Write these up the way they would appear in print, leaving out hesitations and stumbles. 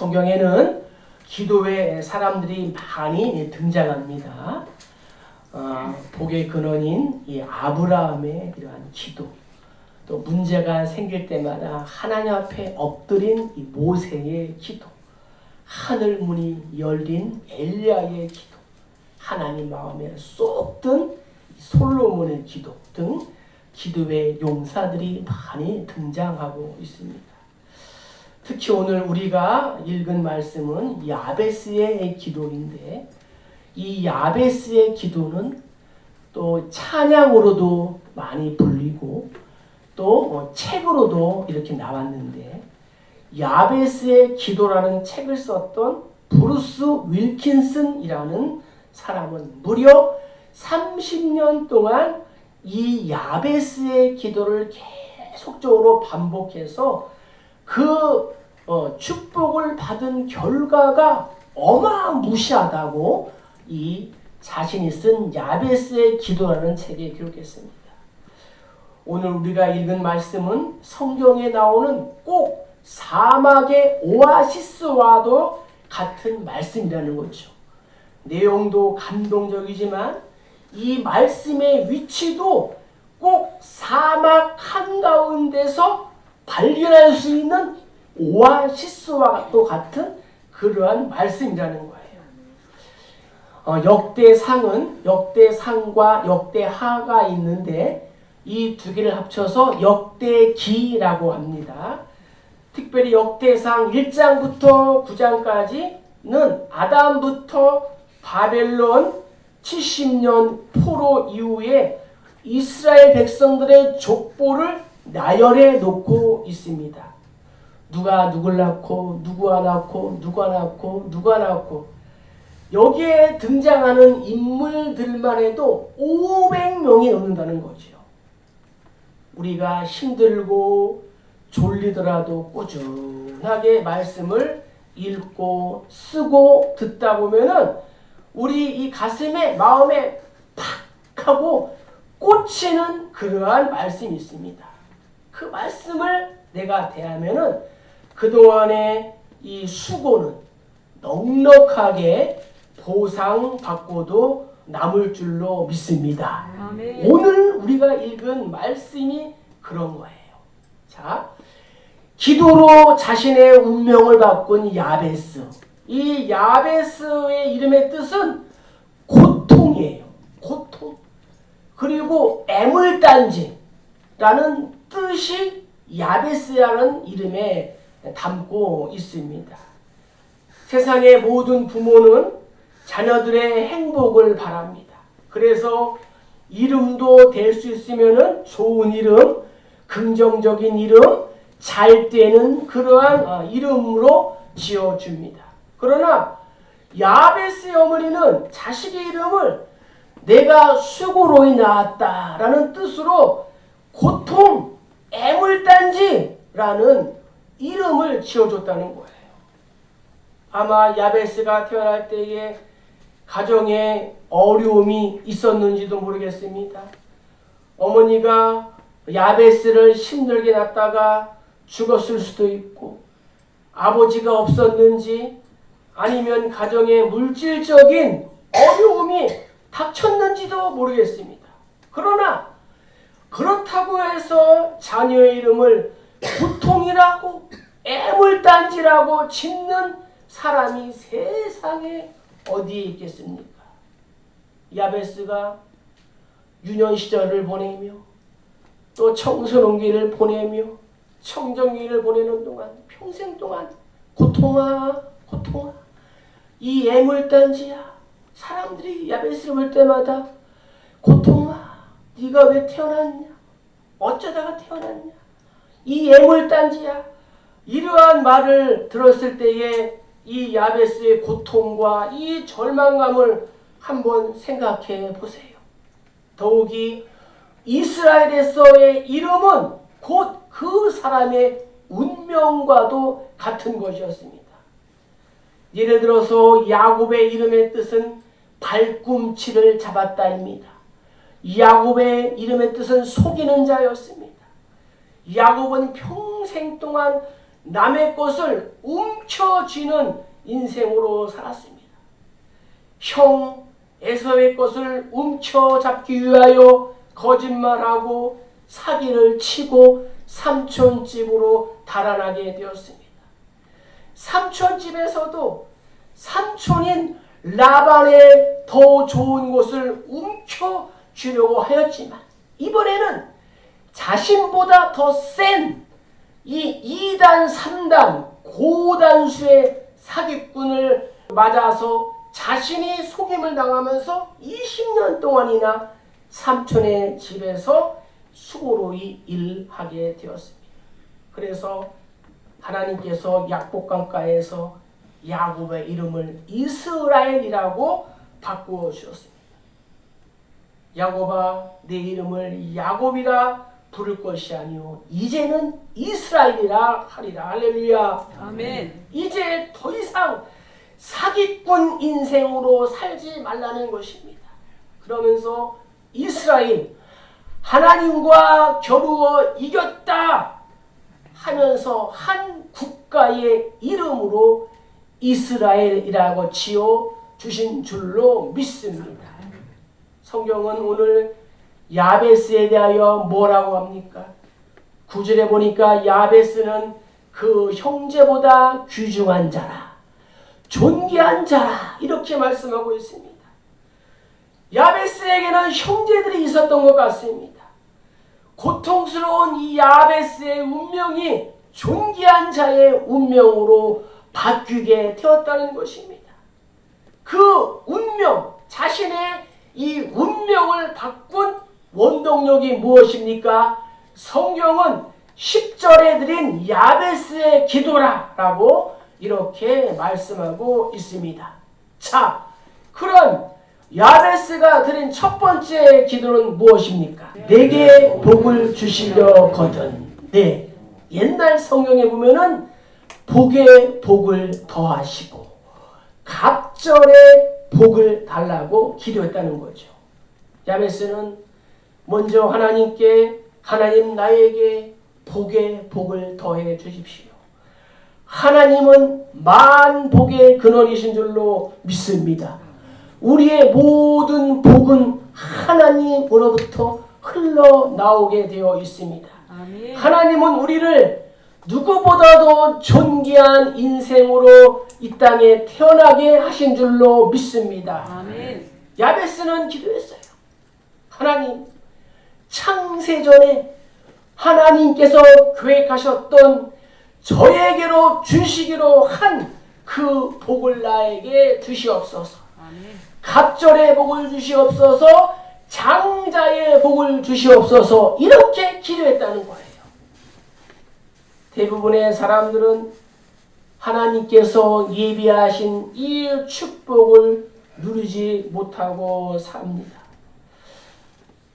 성경에는 기도의 사람들이 많이 등장합니다. 복의 근원인 이 아브라함의 이러한 기도, 또 문제가 생길 때마다 하나님 앞에 엎드린 이 모세의 기도, 하늘 문이 열린 엘리야의 기도, 하나님 마음에 쏙 든 솔로몬의 기도 등 기도의 용사들이 많이 등장하고 있습니다. 특히 오늘 우리가 읽은 말씀은 야베스의 기도인데, 이 야베스의 기도는 또 찬양으로도 많이 불리고 또 책으로도 이렇게 나왔는데, 야베스의 기도라는 책을 썼던 브루스 윌킨슨이라는 사람은 무려 30년 동안 이 야베스의 기도를 계속적으로 반복해서 그 축복을 받은 결과가 어마무시하다고 이 자신이 쓴 야베스의 기도라는 책에 기록했습니다. 오늘 우리가 읽은 말씀은 성경에 나오는 꼭 사막의 오아시스와도 같은 말씀이라는 거죠. 내용도 감동적이지만 이 말씀의 위치도 꼭 사막 한가운데서 발견할 수 있는 오아시스와 또 같은 그러한 말씀이라는 거예요. 역대상과 역대하가 있는데 이 두 개를 합쳐서 역대기라고 합니다. 특별히 역대상 1장부터 9장까지는 아담부터 바벨론 70년 포로 이후에 이스라엘 백성들의 족보를 나열해 놓고 있습니다. 누가 누굴 낳고 누가 낳고 누가 낳고 누가 낳고, 여기에 등장하는 인물들만 해도 500명이 넘는다는 거죠. 우리가 힘들고 졸리더라도 꾸준하게 말씀을 읽고 쓰고 듣다 보면은 우리 이 가슴에 마음에 팍 하고 꽂히는 그러한 말씀이 있습니다. 그 말씀을 내가 대하면은 그동안의 이 수고는 넉넉하게 보상받고도 남을 줄로 믿습니다. 아멘. 오늘 우리가 읽은 말씀이 그런 거예요. 자, 기도로 자신의 운명을 바꾼 야베스. 이 야베스의 이름의 뜻은 고통이에요. 고통. 그리고 애물단지라는 뜻이 야베스라는 이름에 담고 있습니다. 세상의 모든 부모는 자녀들의 행복을 바랍니다. 그래서 이름도 될 수 있으면 좋은 이름, 긍정적인 이름, 잘 되는 그러한 이름으로 지어줍니다. 그러나 야베스의 어머니는 자식의 이름을 내가 수고로 낳았다라는 뜻으로 고통, 애물단지라는 이름을 지어줬다는 거예요. 아마 야베스가 태어날 때에 가정에 어려움이 있었는지도 모르겠습니다. 어머니가 야베스를 힘들게 낳다가 죽었을 수도 있고, 아버지가 없었는지 아니면 가정에 물질적인 어려움이 닥쳤는지도 모르겠습니다. 그러나 그렇다고 해서 자녀의 이름을 고통이라고 애물단지라고 짓는 사람이 세상에 어디에 있겠습니까? 야베스가 유년 시절을 보내며 또 청소년기를 보내며 청정기를 보내는 동안 평생 동안 고통아 고통아, 이 애물단지야. 사람들이 야베스를 볼 때마다 고통아, 네가 왜 태어났냐? 어쩌다가 태어났냐? 이 애물단지야. 이러한 말을 들었을 때에 이 야베스의 고통과 이 절망감을 한번 생각해 보세요. 더욱이 이스라엘에서의 이름은 곧 그 사람의 운명과도 같은 것이었습니다. 예를 들어서 야곱의 이름의 뜻은 발꿈치를 잡았다입니다. 야곱의 이름의 뜻은 속이는 자였습니다. 야곱은 평생 동안 남의 것을 움켜쥐는 인생으로 살았습니다. 형 에서의 것을 움켜잡기 위하여 거짓말하고 사기를 치고 삼촌 집으로 달아나게 되었습니다. 삼촌 집에서도 삼촌인 라반의 더 좋은 것을 움켜쥐려고 하였지만 이번에는 자신보다 더 센 이 2단, 3단, 고단수의 사기꾼을 맞아서 자신이 속임을 당하면서 20년 동안이나 삼촌의 집에서 수고로 일하게 되었습니다. 그래서 하나님께서 약복강가에서 야곱의 이름을 이스라엘이라고 바꾸어 주셨습니다. 야곱아, 내 이름을 야곱이라 부를 것이 아니요 이제는 이스라엘이라 하리라. 할렐루야. 아멘. 이제 더 이상 사기꾼 인생으로 살지 말라는 것입니다. 그러면서 이스라엘, 하나님과 겨루어 이겼다 하면서 한 국가의 이름으로 이스라엘이라고 지어 주신 줄로 믿습니다. 성경은 오늘 야베스에 대하여 뭐라고 합니까? 9절에 보니까 야베스는 그 형제보다 귀중한 자라, 존귀한 자라, 이렇게 말씀하고 있습니다. 야베스에게는 형제들이 있었던 것 같습니다. 고통스러운 이 야베스의 운명이 존귀한 자의 운명으로 바뀌게 되었다는 것입니다. 그 운명, 자신의 이 운명을 바꾼 원동력이 무엇입니까? 성경은 10절에 드린 야베스의 기도라라고 이렇게 말씀하고 있습니다. 자, 그럼 야베스가 드린 첫 번째 기도는 무엇입니까? 내게 복을 주시려거든. 네, 옛날 성경에 보면은 복에 복을 더하시고 갑절에 복을 달라고 기도했다는 거죠. 야베스는 먼저 하나님께 하나님 나에게 복에 복을 더해 주십시오. 하나님은 만복의 근원이신 줄로 믿습니다. 우리의 모든 복은 하나님으로부터 흘러나오게 되어 있습니다. 아멘. 하나님은 우리를 누구보다도 존귀한 인생으로 이 땅에 태어나게 하신 줄로 믿습니다. 아멘. 야베스는 기도했어요. 하나님, 창세전에 하나님께서 계획하셨던 저에게로 주시기로 한 그 복을 나에게 주시옵소서. 아멘. 갑절의 복을 주시옵소서, 장자의 복을 주시옵소서, 이렇게 기도했다는 거예요. 대부분의 사람들은 하나님께서 예비하신 이 축복을 누리지 못하고 삽니다.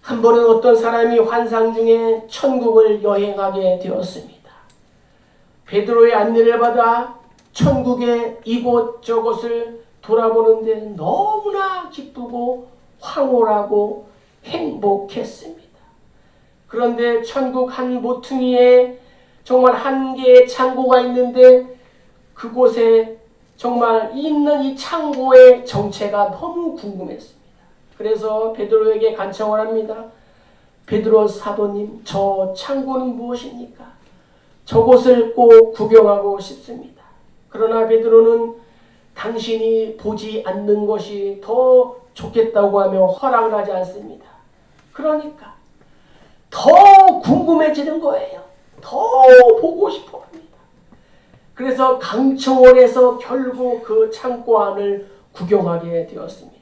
한 번은 어떤 사람이 환상 중에 천국을 여행하게 되었습니다. 베드로의 안내를 받아 천국의 이곳저곳을 돌아보는데 너무나 기쁘고 황홀하고 행복했습니다. 그런데 천국 한 모퉁이에 정말 한 개의 창고가 있는데 그곳에 정말 있는 이 창고의 정체가 너무 궁금했습니다. 그래서 베드로에게 간청을 합니다. 베드로 사도님, 저 창고는 무엇입니까? 저곳을 꼭 구경하고 싶습니다. 그러나 베드로는 당신이 보지 않는 것이 더 좋겠다고 하며 허락을 하지 않습니다. 그러니까 더 궁금해지는 거예요. 더 보고 싶어 합니다. 그래서 강청을 해서 결국 그 창고 안을 구경하게 되었습니다.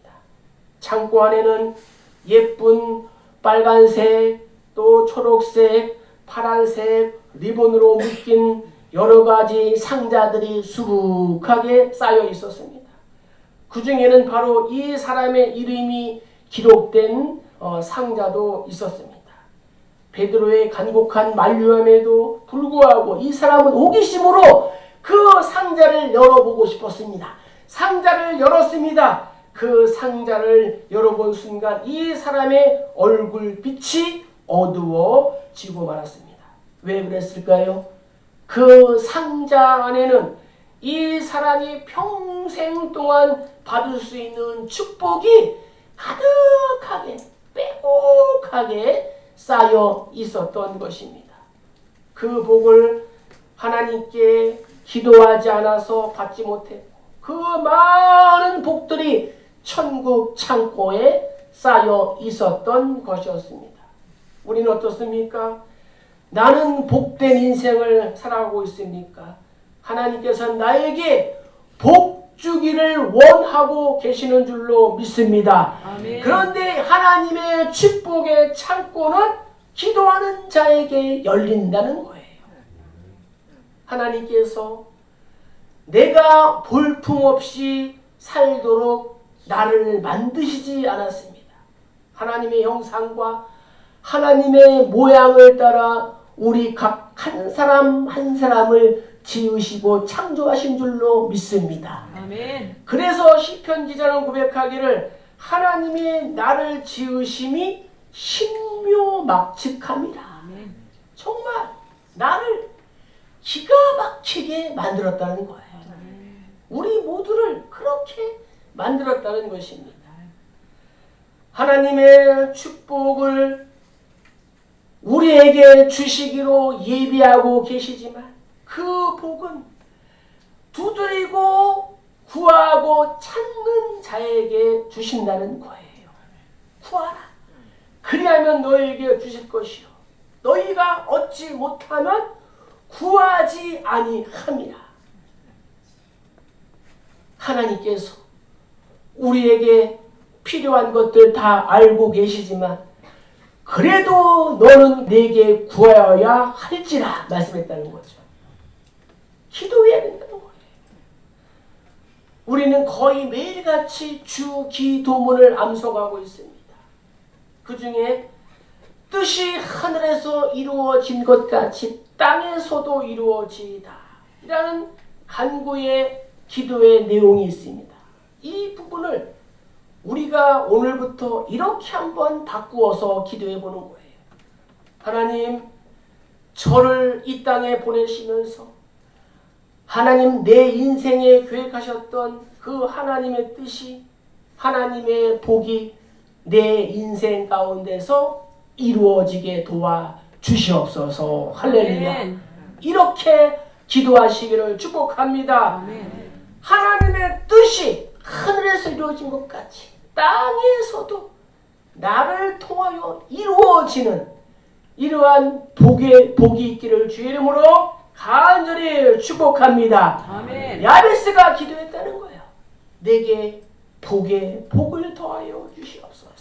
창고 안에는 예쁜 빨간색, 또 초록색, 파란색 리본으로 묶인 여러 가지 상자들이 수북하게 쌓여 있었습니다. 그 중에는 바로 이 사람의 이름이 기록된 상자도 있었습니다. 베드로의 간곡한 만류함에도 불구하고 이 사람은 호기심으로 그 상자를 열어보고 싶었습니다. 상자를 열었습니다. 그 상자를 열어본 순간 이 사람의 얼굴빛이 어두워지고 말았습니다. 왜 그랬을까요? 그 상자 안에는 이 사람이 평생 동안 받을 수 있는 축복이 가득하게 빼곡하게 쌓여 있었던 것입니다. 그 복을 하나님께 기도하지 않아서 받지 못했고 그 많은 복들이 천국 창고에 쌓여 있었던 것이었습니다. 우리는 어떻습니까? 나는 복된 인생을 살아가고 있습니까? 하나님께서 나에게 복 주기를 원하고 계시는 줄로 믿습니다. 아멘. 그런데 하나님의 축복의 창고는 기도하는 자에게 열린다는 거예요. 하나님께서 내가 볼품없이 살도록 나를 만드시지 않았습니다. 하나님의 형상과 하나님의 모양을 따라 우리 각 한 사람 한 사람을 지으시고 창조하신 줄로 믿습니다. 아멘. 그래서 시편 기자는 고백하기를 하나님이 나를 지으심이 신묘막측함이라. 아멘. 정말 나를 기가 막히게 만들었다는 거예요. 우리 모두를 그렇게 만들었다는 것입니다. 하나님의 축복을 우리에게 주시기로 예비하고 계시지만 그 복은 두드리고 구하고 찾는 자에게 주신다는 거예요. 구하라. 그리하면 너에게 주실 것이요 너희가 얻지 못하면 구하지 아니함이라. 하나님께서 우리에게 필요한 것들 다 알고 계시지만 그래도 너는 내게 구하여야 할지라 말씀했다는 거죠. 기도해야 된다는 거예요. 우리는 거의 매일같이 주 기도문을 암송하고 있습니다. 그 중에 뜻이 하늘에서 이루어진 것 같이 땅에서도 이루어지이다 이라는 간구의 기도의 내용이 있습니다. 이 부분을 우리가 오늘부터 이렇게 한번 바꾸어서 기도해 보는 거예요. 하나님, 저를 이 땅에 보내시면서 하나님 내 인생에 계획하셨던 그 하나님의 뜻이 하나님의 복이 내 인생 가운데서 이루어지게 도와주시옵소서. 할렐루야. 아멘. 이렇게 기도하시기를 축복합니다. 아멘. 하나님의 뜻이 하늘에서 이루어진 것 같이 땅에서도 나를 통하여 이루어지는 이러한 복이 있기를 주의 이름으로 간절히 축복합니다. 아멘. 야베스가 기도했다는 거예요. 내게 복을 더하여 주시옵소서.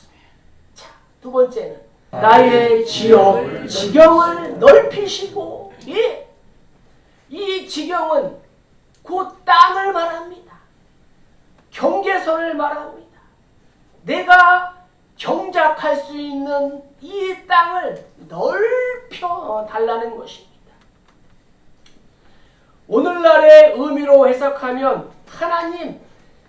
자, 두 번째는 나의 지경을 넓히시고, 예, 이 지경은 곧 땅을 말합니다. 경계선을 말합니다. 내가 경작할 수 있는 이 땅을 넓혀 달라는 것입니다. 오늘날의 의미로 해석하면 하나님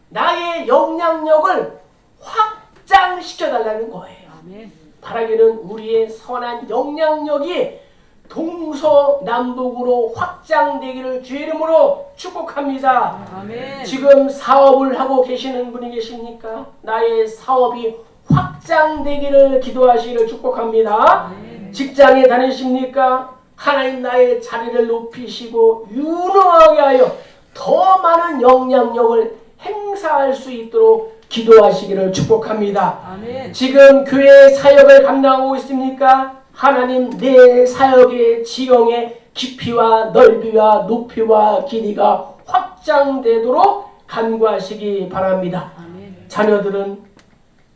나의 영향력을 확장시켜 달라는 거예요. 아멘. 바라기는 우리의 선한 영향력이 동서남북으로 확장되기를 주의 이름으로 축복합니다. 아멘. 지금 사업을 하고 계시는 분이 계십니까? 나의 사업이 확장되기를 기도하시기를 축복합니다. 아멘. 직장에 다니십니까? 하나님 나의 자리를 높이시고 유능하게 하여 더 많은 영향력을 행사할 수 있도록 기도하시기를 축복합니다. 아멘. 지금 교회 사역을 감당하고 있습니까? 하나님 내 사역의 지형의 깊이와 넓이와 높이와 길이가 확장되도록 간구하시기 바랍니다. 아멘. 자녀들은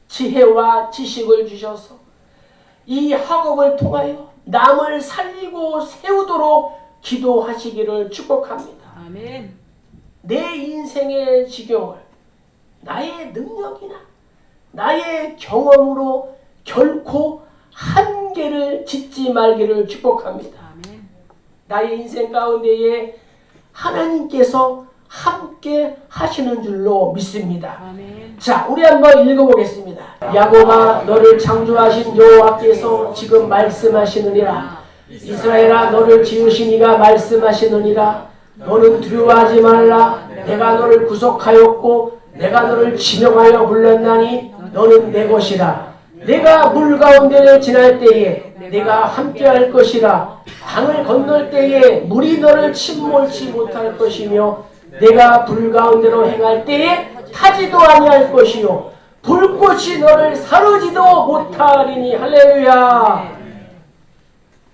지혜와 지식을 주셔서 이 학업을 통하여 남을 살리고 세우도록 기도하시기를 축복합니다. 아멘. 내 인생의 지경을 나의 능력이나 나의 경험으로 결코 한계를 짓지 말기를 축복합니다. 아멘. 나의 인생 가운데에 하나님께서 함께 하시는 줄로 믿습니다. 아멘. 자, 우리 한번 읽어보겠습니다. 야곱아, 너를 창조하신 여호와께서 지금 말씀하시느니라. 이스라엘아 너를 지으신 이가 말씀하시느니라. 너는 두려워하지 말라. 내가 너를 구속하였고 내가 너를 지명하여 불렀나니 너는 내 것이라. 내가 물 가운데 지날 때에 내가 함께할 것이라. 강을 건널 때에 물이 너를 침몰치 못할 것이며 내가 불 가운데로 행할 때에 타지도 아니할 것이요 불꽃이 너를 사르지도 못하리니. 할렐루야.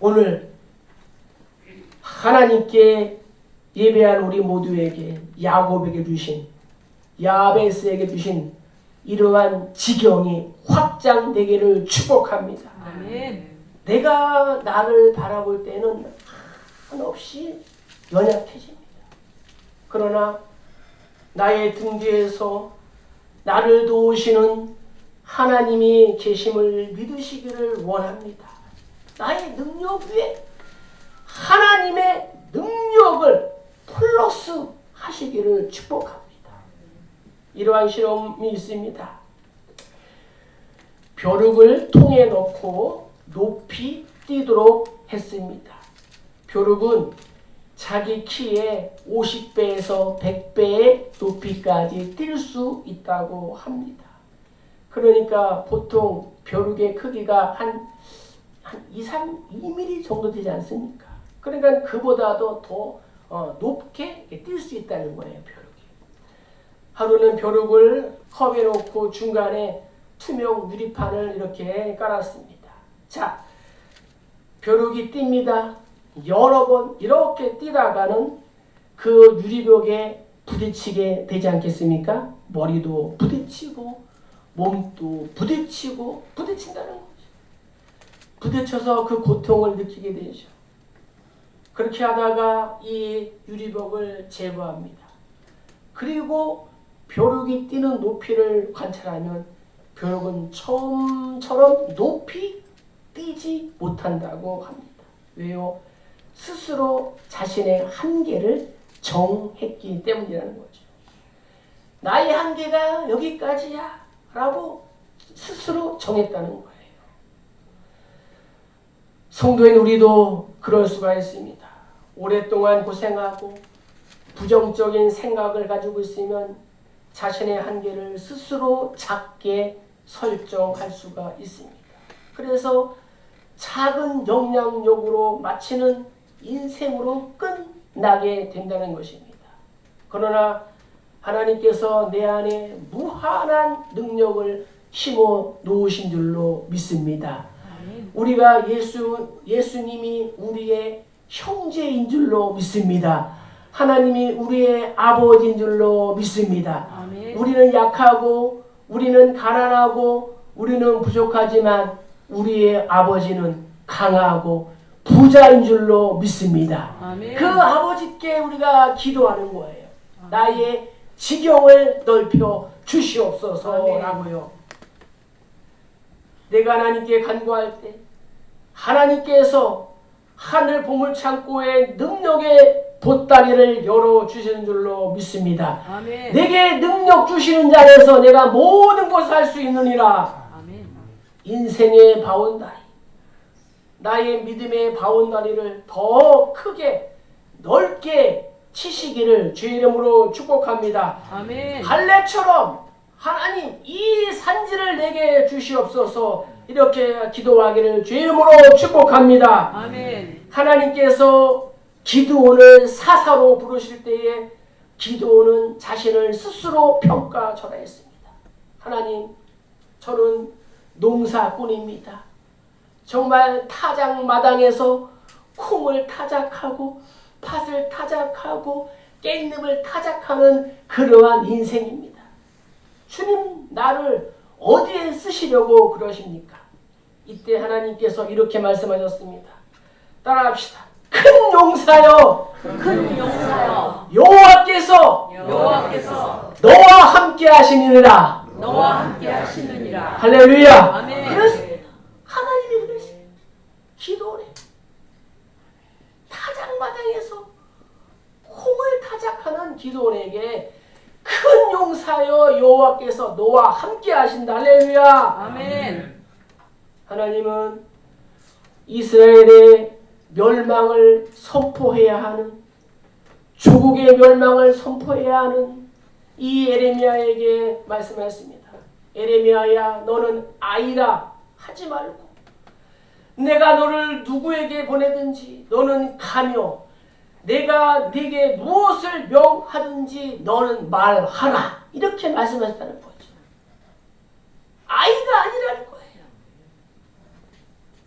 오늘 하나님께 예배한 우리 모두에게 야곱에게 주신 야베스에게 주신 이러한 지경이 확장되기를 축복합니다. 아멘. 내가 나를 바라볼 때는 한없이 연약해집니다. 그러나 나의 등 뒤에서 나를 도우시는 하나님이 계심을 믿으시기를 원합니다. 나의 능력 위에 하나님의 능력을 플러스 하시기를 축복합니다. 이러한 실험이 있습니다. 벼룩을 통에 넣고 높이 뛰도록 했습니다. 벼룩은 자기 키의 50배에서 100배의 높이까지 뛸 수 있다고 합니다. 그러니까 보통 벼룩의 크기가 한 2mm 정도 되지 않습니까? 그러니까 그보다도 더 높게 뛸 수 있다는 거예요, 벼룩이. 하루는 벼룩을 컵에 놓고 중간에 투명 유리판을 이렇게 깔았습니다. 자, 벼룩이 뜁니다. 여러 번 이렇게 뛰다가는 그 유리벽에 부딪히게 되지 않겠습니까? 머리도 부딪히고 몸도 부딪힌다는 거죠. 부딪혀서 그 고통을 느끼게 되죠. 그렇게 하다가 이 유리벽을 제거합니다. 그리고 벼룩이 뛰는 높이를 관찰하면 벼룩은 처음처럼 높이 뛰지 못한다고 합니다. 왜요? 스스로 자신의 한계를 정했기 때문이라는 거죠. 나의 한계가 여기까지야 라고 스스로 정했다는 거예요. 성도인 우리도 그럴 수가 있습니다. 오랫동안 고생하고 부정적인 생각을 가지고 있으면 자신의 한계를 스스로 작게 설정할 수가 있습니다. 그래서 작은 영향력으로 마치는 인생으로 끝나게 된다는 것입니다. 그러나 하나님께서 내 안에 무한한 능력을 심어 놓으신 줄로 믿습니다. 우리가 예수님이 우리의 형제인 줄로 믿습니다. 하나님이 우리의 아버지인 줄로 믿습니다. 아멘. 우리는 약하고 우리는 가난하고 우리는 부족하지만 우리의 아버지는 강하고 부자인 줄로 믿습니다. 아멘. 그 아버지께 우리가 기도하는 거예요. 나의 지경을 넓혀 주시옵소서라고요. 내가 하나님께 간구할 때 하나님께서 하늘 보물창고의 능력의 보따리를 열어주시는 줄로 믿습니다. 아멘. 내게 능력 주시는 자에서 내가 모든 것을 할 수 있느니라. 아멘. 인생의 바운다리, 나의 믿음의 바운다리를 더 크게 넓게 치시기를 주의 이름으로 축복합니다. 아멘. 갈렙처럼 하나님 이 산지를 내게 주시옵소서 이렇게 기도하기를 주의 이름으로 축복합니다. 아멘. 하나님께서 기드온을 사사로 부르실 때에 기드온은 자신을 스스로 평가절하했습니다. 하나님, 저는 농사꾼입니다. 정말 타작마당에서 콩을 타작하고 팥을 타작하고 깻잎을 타작하는 그러한 인생입니다. 주님, 나를 어디에 쓰시려고 그러십니까? 이때 하나님께서 이렇게 말씀하셨습니다. 따라합시다. 큰 용사여, 큰 용사여, 여호와께서 너와 함께 하시니라. 너와 함께 하시느니라. 할렐루야. 아멘. 그래서 하나님이 그러세요. 기도를 타작마당에서 콩을 타작하는 기도원에게 큰 용사여 여호와께서 너와 함께 하신다. 할렐루야. 아멘. 하나님은 이스라엘의 멸망을 선포해야 하는, 조국의 멸망을 선포해야 하는 이 에레미야에게 말씀하였습니다. 에레미야야, 너는 아이라 하지 말고 내가 너를 누구에게 보내든지 너는 가며 내가 네게 무엇을 명하든지 너는 말하라. 이렇게 말씀하셨다는 거죠. 아이가 아니라는 거예요.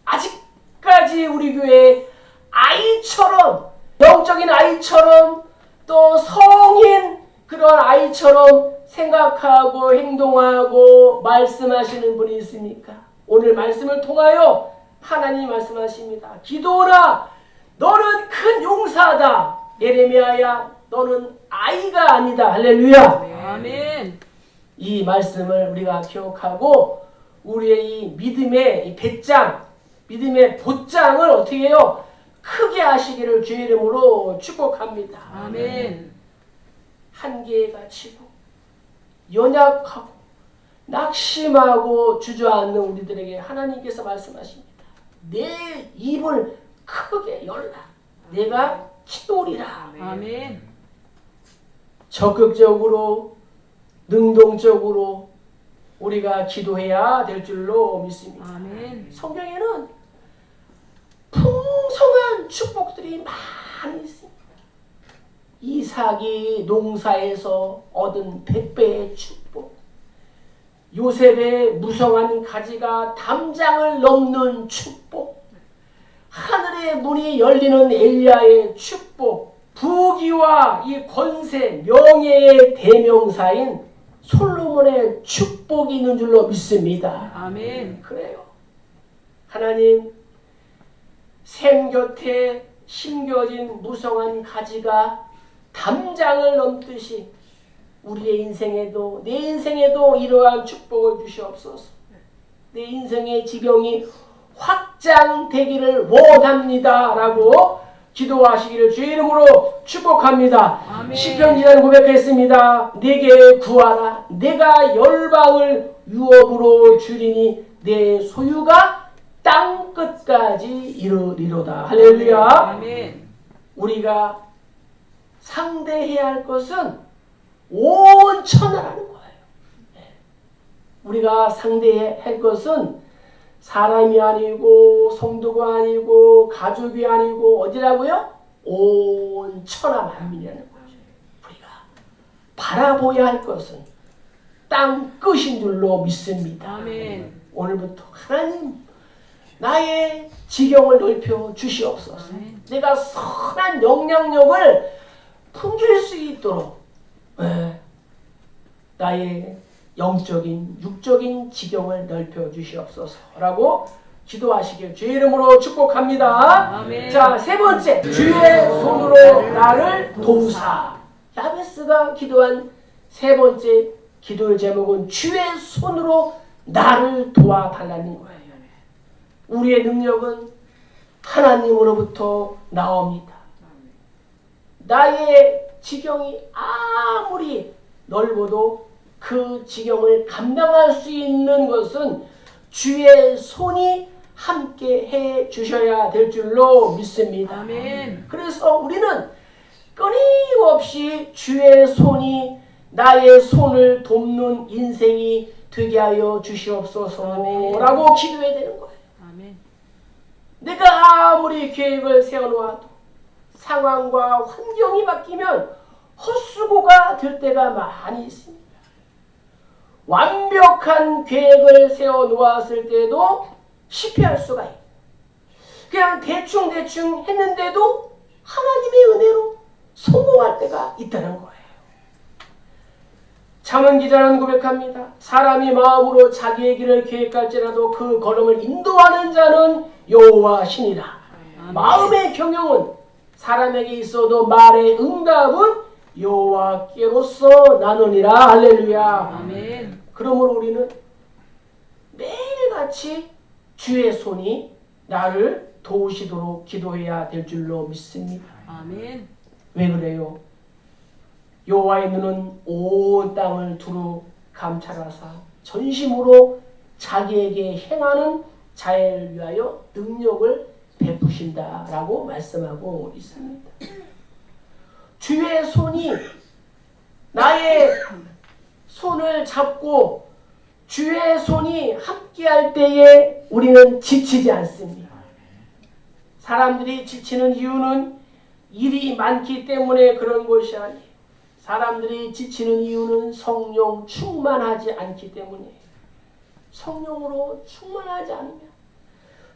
아직까지 우리 교회에 아이처럼, 영적인 아이처럼, 또 성인 그런 아이처럼 생각하고 행동하고 말씀하시는 분이 있습니까? 오늘 말씀을 통하여 하나님 말씀하십니다. 기도하라. 너는 큰 용사다. 예레미야야, 너는 아이가 아니다. 할렐루야. 아멘. 이 말씀을 우리가 기억하고 우리의 이 믿음의 이 배짱, 믿음의 보장을 어떻게 해요? 크게 하시기를 주의 이름으로 축복합니다. 아멘. 한계가 치고 연약하고 낙심하고 주저앉는 우리들에게 하나님께서 말씀하십니다. 내 입을 크게 열라. 내가 기도리라. 아멘. 적극적으로 능동적으로 우리가 기도해야 될 줄로 믿습니다. 아멘. 성경에는 풍성한 축복들이 많이 있습니다. 이삭이 농사에서 얻은 100배의 축복, 요셉의 무성한 가지가 담장을 넘는 축복, 하늘의 문이 열리는 엘리야의 축복, 부귀와 이 권세, 명예의 대명사인 솔로몬의 축복이 있는 줄로 믿습니다. 아멘. 그래요. 하나님, 샘 곁에 심겨진 무성한 가지가 담장을 넘듯이 우리의 인생에도, 내 인생에도 이러한 축복을 주시옵소서. 내 인생의 지경이 확장되기를 원합니다. 라고 기도하시기를 주의 이름으로 축복합니다. 아멘. 시편 기자는 고백했습니다. 내게 구하라. 내가 열방을 유업으로 주리니 내 소유가 땅 끝까지 이르리로다. 할렐루야. 아멘. 우리가 상대해야 할 것은 온 천하라는 거예요. 우리가 상대해야 할 것은 사람이 아니고 성도가 아니고 가족이 아니고 어디라고요? 온 천하 만민이라는 거죠. 우리가 바라보아야 할 것은 땅 끝인 줄로 믿습니다. 아멘. 오늘부터 하나님 나의 지경을 넓혀 주시옵소서. 아멘. 내가 선한 영향력을 풍길 수 있도록 나의 영적인 육적인 지경을 넓혀 주시옵소서라고 기도하시길 주의 이름으로 축복합니다. 아멘. 자, 세 번째, 주의 손으로 나를 도우사. 야베스가 기도한 세 번째 기도의 제목은 주의 손으로 나를 도와달라는 거예요. 우리의 능력은 하나님으로부터 나옵니다. 나의 지경이 아무리 넓어도 그 지경을 감당할 수 있는 것은 주의 손이 함께 해 주셔야 될 줄로 믿습니다. 아멘. 그래서 우리는 끊임없이 주의 손이 나의 손을 돕는 인생이 되게 하여 주시옵소서라고 기도해야 되는 거예요. 아멘. 내가 아무리 계획을 세워놓아도 상황과 환경이 바뀌면 헛수고가 될 때가 많이 있습니다. 완벽한 계획을 세워놓았을 때도 실패할 수가 있고 그냥 대충 했는데도 하나님의 은혜로 성공할 때가 있다는 거예요. 잠언 기자는 고백합니다. 사람이 마음으로 자기의 길을 계획할지라도 그 걸음을 인도하는 자는 여호와 신이라. 마음의 경영은 사람에게 있어도 말의 응답은 여호와께로서 나누니라. 할렐루야. 아멘. 그러므로 우리는 매일같이 주의 손이 나를 도우시도록 기도해야 될 줄로 믿습니다. 아멘. 왜 그래요? 여호와의 눈은 온 땅을 두루 감찰하사 전심으로 자기에게 행하는 자를 위하여 능력을 베푸신다라고 말씀하고 있습니다. 주의 손이 나의 손을 잡고 주의 손이 함께할 때에 우리는 지치지 않습니다. 사람들이 지치는 이유는 일이 많기 때문에 그런 것이 아니에요. 사람들이 지치는 이유는 성령 충만하지 않기 때문이에요. 성령으로 충만하지 않으면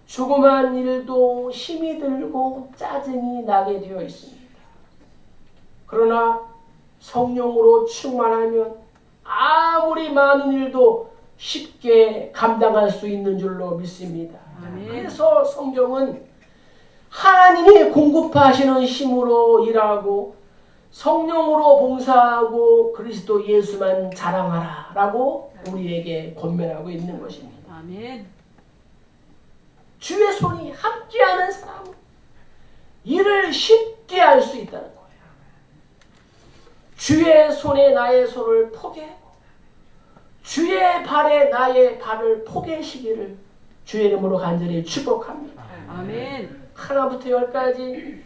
조그만 일도 힘이 들고 짜증이 나게 되어 있습니다. 그러나 성령으로 충만하면 아무리 많은 일도 쉽게 감당할 수 있는 줄로 믿습니다. 아멘. 그래서 성경은 하나님이 공급하시는 힘으로 일하고 성령으로 봉사하고 그리스도 예수만 자랑하라 라고 우리에게 권면하고 있는 것입니다. 아멘. 주의 손이 함께하는 사람은 일을 쉽게 할 수 있다는 거예요. 주의 손에 나의 손을 포개하고 주의 발에 나의 발을 포개시기를 주의 이름으로 간절히 축복합니다. 아멘. 하나부터 열까지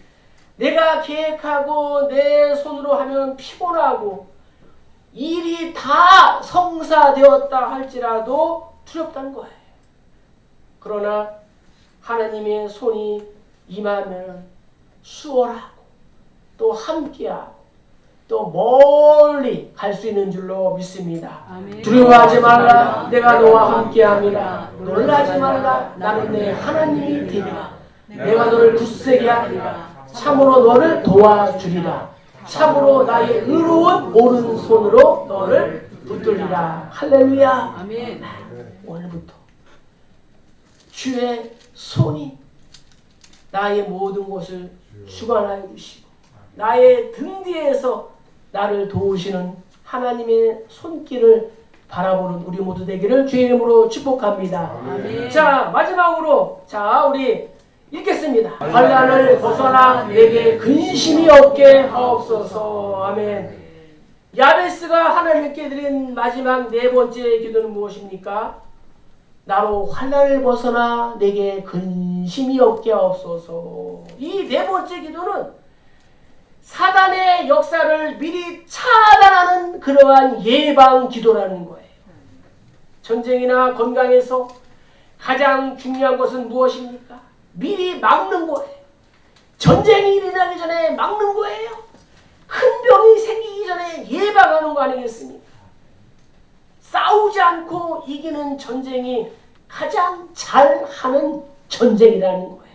내가 계획하고 내 손으로 하면 피곤하고 일이 다 성사되었다 할지라도 두렵다는 거예요. 그러나 하나님의 손이 임하면 수월하고 또 함께하고 또 멀리 갈 수 있는 줄로 믿습니다. 아멘. 두려워하지 말라. 내가 너와 함께함이라. 놀라지 말라. 나는 내 하나님이 되리라. 내가 너를 굳세게 하리라. 참으로 너를 도와주리라. 참으로 나의 의로운 오른손으로 너를 붙들리라. 할렐루야. 아멘. 오늘부터 주의 손이 나의 모든 것을 주관하여 주시고 나의 등 뒤에서 나를 도우시는 하나님의 손길을 바라보는 우리 모두 되기를 주의 이름으로 축복합니다. 아멘. 자, 마지막으로 우리 읽겠습니다. 환난을 벗어나 내게 근심이 없게 하옵소서. 아멘. 야베스가 하나님께 드린 마지막 네 번째 기도는 무엇입니까? 나로 환난을 벗어나 내게 근심이 없게 하옵소서. 이 네 번째 기도는 사단의 역사를 미리 차단하는 그러한 예방 기도라는 거예요. 전쟁이나 건강에서 가장 중요한 것은 무엇입니까? 미리 막는 거예요. 전쟁이 일어나기 전에 막는 거예요. 큰 병이 생기기 전에 예방하는 거 아니겠습니까? 싸우지 않고 이기는 전쟁이 가장 잘하는 전쟁이라는 거예요.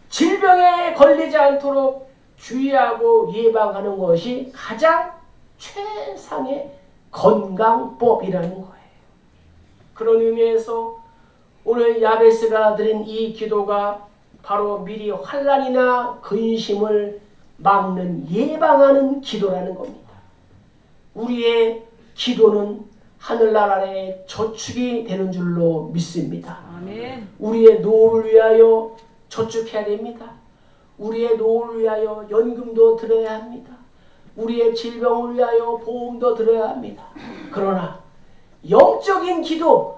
질병에 걸리지 않도록 주의하고 예방하는 것이 가장 최상의 건강법이라는 거예요. 그런 의미에서 오늘 야베스가 드린 이 기도가 바로 미리 환난이나 근심을 막는 예방하는 기도라는 겁니다. 우리의 기도는 하늘나라 아래 저축이 되는 줄로 믿습니다. 아멘. 우리의 노후를 위하여 저축해야 됩니다. 우리의 노후를 위하여 연금도 들어야 합니다. 우리의 질병을 위하여 보험도 들어야 합니다. 그러나 영적인 기도,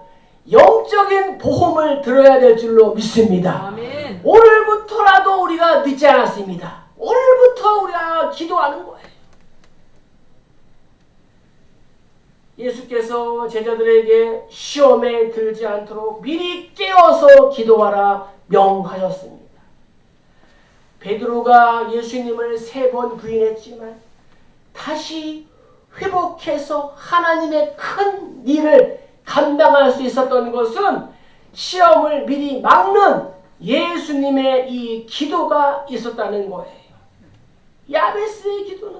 영적인 보험을 들어야 될 줄로 믿습니다. 아멘. 오늘부터라도 우리가 늦지 않았습니다. 오늘부터 우리가 기도하는 거예요. 예수께서 제자들에게 시험에 들지 않도록 미리 깨어서 기도하라 명하셨습니다. 베드로가 예수님을 3번 부인했지만 다시 회복해서 하나님의 큰 일을 감당할 수 있었던 것은 시험을 미리 막는 예수님의 이 기도가 있었다는 거예요. 야베스의 기도는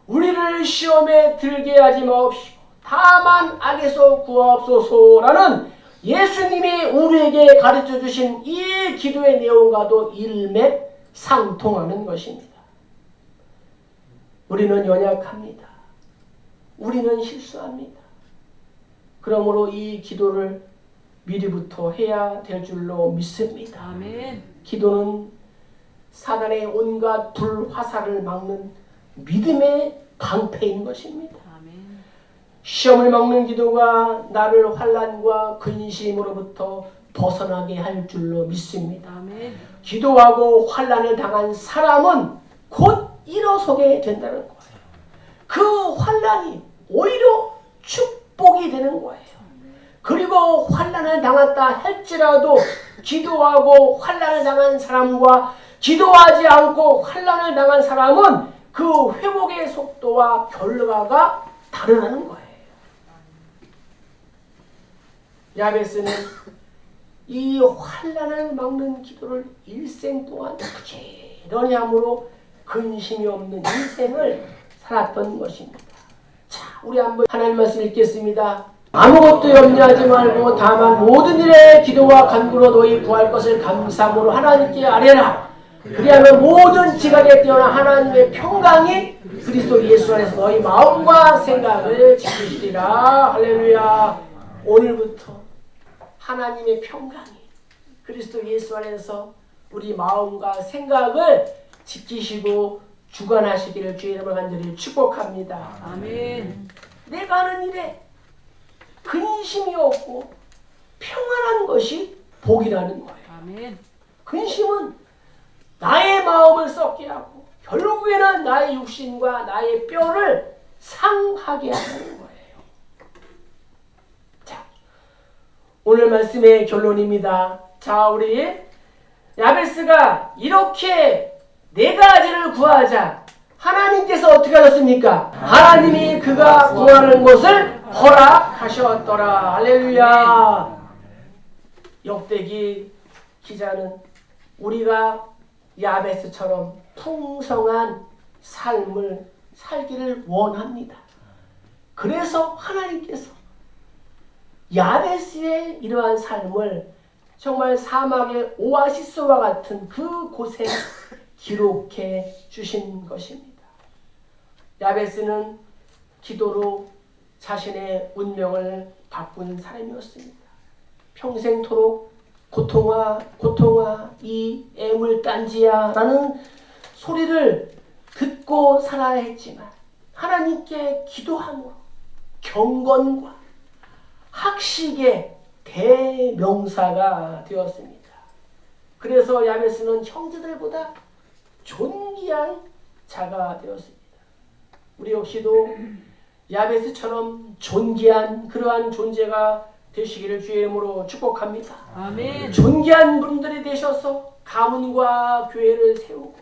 우리를 시험에 들게 하지 마옵시고 다만 악에서 구하옵소서라는 예수님이 우리에게 가르쳐 주신 이 기도의 내용과도 일맥상통하는 것입니다. 우리는 연약합니다. 우리는 실수합니다. 그러므로 이 기도를 미리부터 해야 될 줄로 믿습니다. 아멘. 기도는 사단의 온갖 불화살을 막는 믿음의 방패인 것입니다. 아멘. 시험을 막는 기도가 나를 환난과 근심으로부터 벗어나게 할 줄로 믿습니다. 아멘. 기도하고 환난을 당한 사람은 곧 일어서게 된다는 거예요. 그 환난이 오히려 축복이 되는 거예요. 그리고 환난을 당했다 할지라도 기도하고 환난을 당한 사람과 기도하지 않고 환난을 당한 사람은 그 회복의 속도와 결과가 다르다는 거예요. 야베스는 이 환난을 막는 기도를 일생 동안 부지런히 함으로 근심이 없는 인생을 살았던 것입니다. 자, 우리 한번 하나님 말씀 읽겠습니다. 아무것도 염려하지 말고 다만 모든 일에 기도와 간구로 너희 구할 것을 감사함으로 하나님께 아뢰라. 그리하면 모든 지각에 뛰어난 하나님의 평강이 그리스도 예수 안에서 너희 마음과 생각을 지키시리라. 할렐루야. 오늘부터 하나님의 평강이 그리스도 예수 안에서 우리 마음과 생각을 지키시고 주관하시기를 주의 이름으로 간절히 축복합니다. 아멘. 내가 하는 일에 근심이 없고 평안한 것이 복이라는 거예요. 아멘. 근심은 나의 마음을 썩게 하고 결국에는 나의 육신과 나의 뼈를 상하게 하는 거예요. 자, 오늘 말씀의 결론입니다. 자, 우리 야베스가 이렇게 네 가지를 구하자 하나님께서 어떻게 하셨습니까? 하나님이 그가 구하는 것을 허락하셨더라. 할렐루야. 역대기 기자는 우리가 야베스처럼 풍성한 삶을 살기를 원합니다. 그래서 하나님께서 야베스의 이러한 삶을 정말 사막의 오아시스와 같은 그 곳에 기록해 주신 것입니다. 야베스는 기도로 자신의 운명을 바꾼 사람이었습니다. 평생토록 고통아 이 애물단지야 라는 소리를 듣고 살아야 했지만 하나님께 기도함으로 경건과 학식의 대명사가 되었습니다. 그래서 야베스는 형제들보다 존귀한 자가 되었습니다. 우리 역시도 야베스처럼 존귀한 그러한 존재가 되시기를 주의 이름으로 축복합니다. 아멘. 존귀한 분들이 되셔서 가문과 교회를 세우고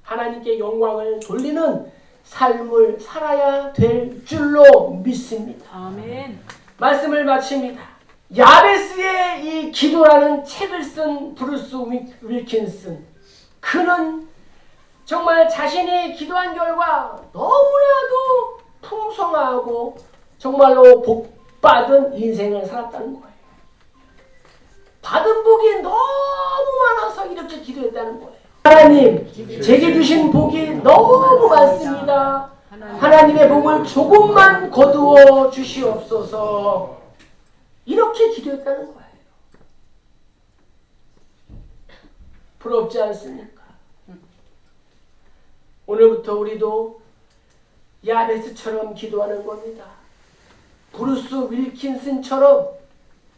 하나님께 영광을 돌리는 삶을 살아야 될 줄로 믿습니다. 아멘. 말씀을 마칩니다. 야베스의 이 기도라는 책을 쓴 브루스 윌킨슨, 그는 정말 자신이 기도한 결과 너무나도 풍성하고 정말로 복받은 인생을 살았다는 거예요. 받은 복이 너무 많아서 이렇게 기도했다는 거예요. 하나님, 제게 주신 복이 너무 많습니다. 하나님의 복을 조금만 거두어 주시옵소서. 이렇게 기도했다는 거예요. 부럽지 않습니까? 오늘부터 우리도 야베스처럼 기도하는 겁니다. 브루스 윌킨슨처럼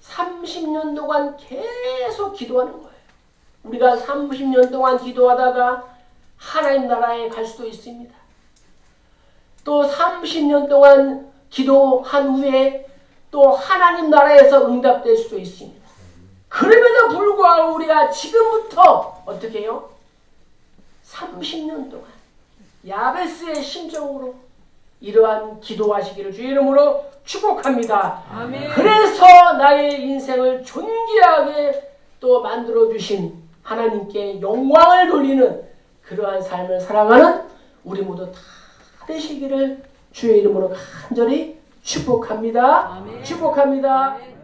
30년 동안 계속 기도하는 거예요. 우리가 30년 동안 기도하다가 하나님 나라에 갈 수도 있습니다. 또 30년 동안 기도한 후에 또 하나님 나라에서 응답될 수도 있습니다. 그럼에도 불구하고 우리가 지금부터 어떻게 해요? 30년 동안 야베스의 심정으로 이러한 기도하시기를 주의 이름으로 축복합니다. 아멘. 그래서 나의 인생을 존귀하게 또 만들어주신 하나님께 영광을 돌리는 그러한 삶을 살아가는 우리 모두 다 되시기를 주의 이름으로 간절히 축복합니다. 아멘. 축복합니다. 아멘.